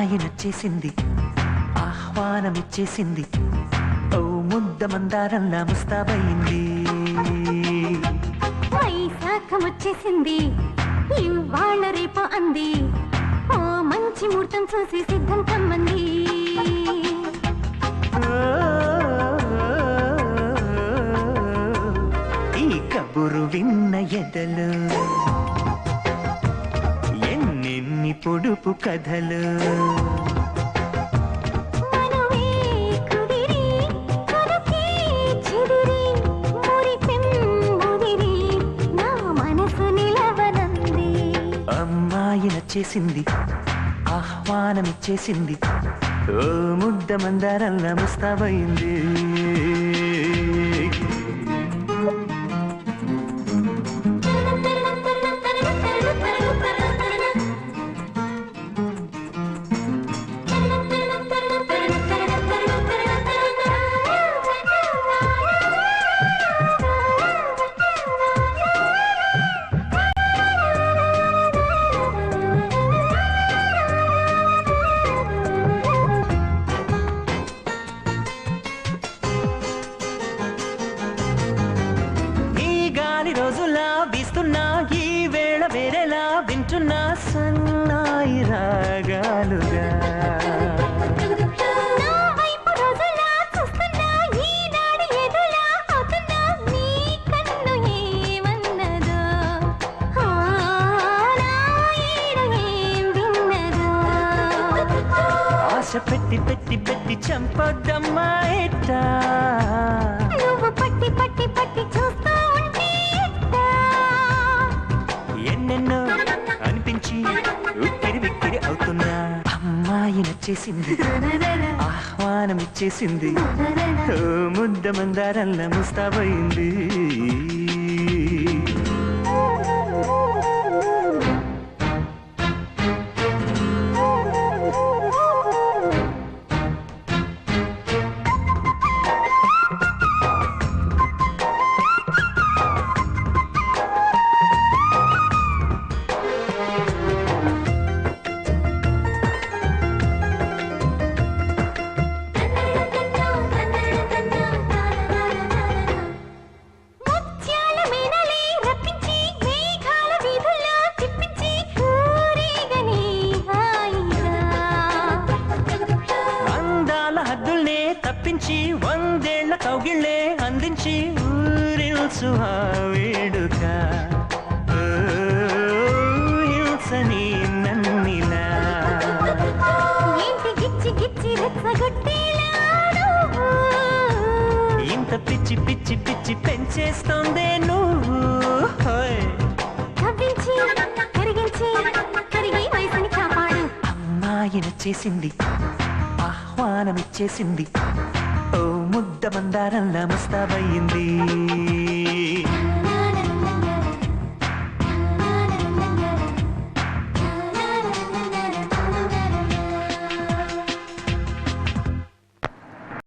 అమ్మాయి నచ్చేసింది, ఆహ్వానమిచ్చేసింది, ఓ ముద్ద మందారంలా ముస్తాబయింది. వైశాఖం వచ్చేసింది, ఇవాళ రేపు అంది, ఓ మంచి ముహూర్తం చూసి సిద్ధం కమ్మంది. ఈ కబురు విన్న ఎదలు ఎన్నెన్ని పొడుపు కథలు. అమ్మాయి నచ్చేసింది, ఆహ్వానమిచ్చేసింది, ఓ ముద్ద మందారంలా ముస్తాబయింది. రోజులా వీస్తున్నా ఈ వేళ వేరేలా వింటున్నా సన్నాయి రాగాలుగా. ఆశ పెట్టి పెట్టి పెట్టి చంపొద్దమ్మా ఎట్టా, నువ్వు పట్టి పట్టి పట్టి చూస్తా ఎన్నెన్నో అనిపించి ఉక్కిరి విక్కిరి అవుతున్నా. అమ్మాయి నచ్చేసింది, ఆహ్వానమిచ్చేసింది, ఓ ముద్ద మందారంలా ముస్తాబయింది. తప్పించి వందేళ్ల కౌగిళ్ళే అందించి ఊరిల్సు ఆ వేడుక, హింసని నన్నిలా ఇంత పిచ్చి పిచ్చి పిచ్చి పెంచేస్తోందే నువ్వు. అమ్మాయి నచ్చేసింది, ఆహ్వానమిచ్చేసింది, ఓ ముద్ద మందారంలా ముస్తాబయింది.